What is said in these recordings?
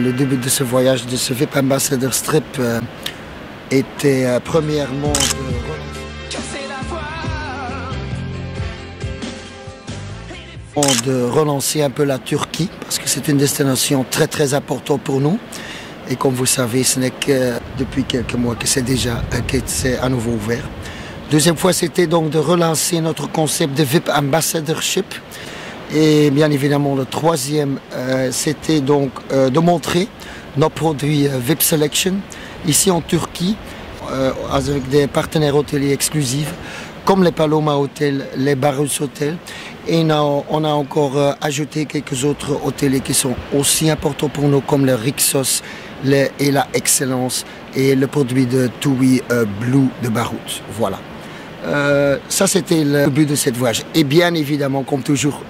le début de ce voyage, de ce VIP Ambassador Trip, était premièrement de relancer un peu la Turquie, parce que c'est une destination très importante pour nous. Et comme vous savez, ce n'est que depuis quelques mois que c'est à nouveau ouvert. Deuxième fois, c'était donc de relancer notre concept de VIP Ambassadorship. Et bien évidemment, le troisième, c'était donc de montrer nos produits VIP Selection ici en Turquie, avec des partenaires hôteliers exclusifs, comme les Paloma Hotel, les Barus Hotel. Et on a encore ajouté quelques autres hôteliers qui sont aussi importants pour nous, comme le Rixos et la Excellence et le produit de TUI Blue de Barut. Voilà. Ça, c'était le but de cette voyage. Et bien évidemment, comme toujours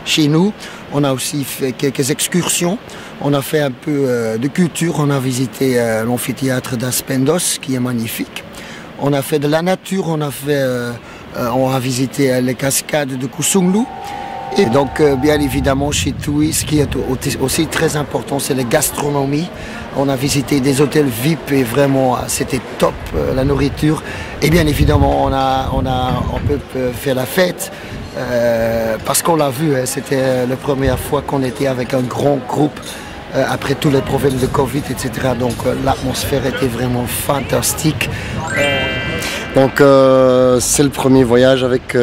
chez nous, on a aussi fait quelques excursions. On a fait un peu de culture. On a visité l'amphithéâtre d'Aspendos, qui est magnifique. On a fait de la nature. On a visité les cascades de Kusunglu. Et donc, bien évidemment, chez TUI, ce qui est aussi très important, c'est la gastronomie. On a visité des hôtels VIP et vraiment, c'était top, la nourriture. Et bien évidemment, on peut faire la fête parce qu'on l'a vu, c'était la première fois qu'on était avec un grand groupe après tous les problèmes de Covid, etc. Donc, l'atmosphère était vraiment fantastique. Donc, c'est le premier voyage avec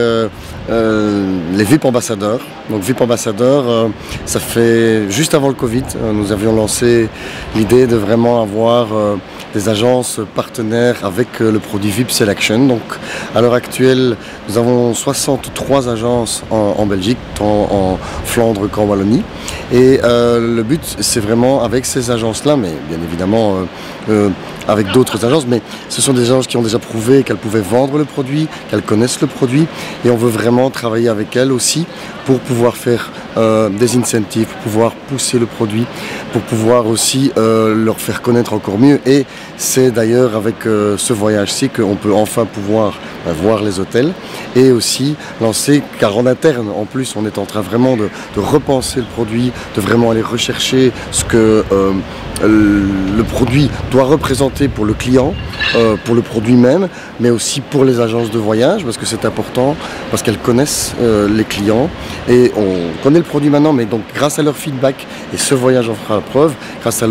les VIP ambassadeurs. Donc VIP ambassadeurs, ça fait juste avant le Covid, nous avions lancé l'idée de vraiment avoir des agences partenaires avec le produit VIP Selection. Donc à l'heure actuelle, nous avons 63 agences en Belgique, tant en Flandre qu'en Wallonie. Et le but, c'est vraiment avec ces agences-là, mais bien évidemment avec d'autres agences, mais ce sont des agences qui ont déjà prouvé qu'elles pouvaient vendre le produit, qu'elles connaissent le produit, et on veut vraiment travailler avec elles aussi pour pouvoir faire des incentives, pour pouvoir pousser le produit, pour pouvoir aussi leur faire connaître encore mieux. Et c'est d'ailleurs avec ce voyage-ci qu'on peut enfin pouvoir voir les hôtels et aussi lancer, car en interne, en plus, on est en train vraiment de repenser le produit, de vraiment aller rechercher ce que le produit doit représenter pour le client, pour le produit même, mais aussi pour les agences de voyage, parce que c'est important, parce qu'elles connaissent les clients et on connaît le produit maintenant, mais donc grâce à leur feedback, et ce voyage en fera la preuve, grâce à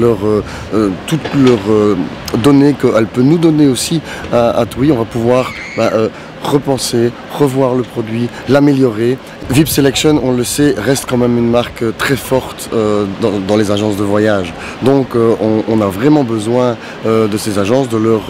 toutes leurs données qu'elle peut nous donner aussi à TUI, on va pouvoir repenser, revoir le produit, l'améliorer. VIP Selection, on le sait, reste quand même une marque très forte dans les agences de voyage. Donc on a vraiment besoin de ces agences, de leur,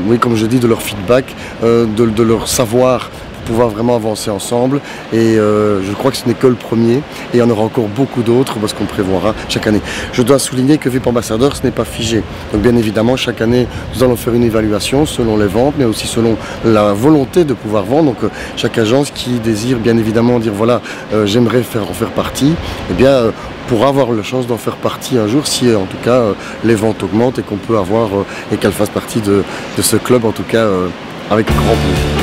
oui, comme je dis, de leur feedback, de leur savoir, pour pouvoir vraiment avancer ensemble. Et je crois que ce n'est que le premier, et il y en aura encore beaucoup d'autres parce qu'on prévoira chaque année. Je dois souligner que VIP Ambassadeur, ce n'est pas figé. Donc bien évidemment, chaque année, nous allons faire une évaluation selon les ventes, mais aussi selon la volonté de pouvoir vendre. Donc chaque agence qui désire bien évidemment dire voilà, j'aimerais en faire partie, eh bien pourra avoir la chance d'en faire partie un jour si en tout cas les ventes augmentent et qu'on peut avoir et qu'elle fasse partie de ce club en tout cas avec grand plaisir.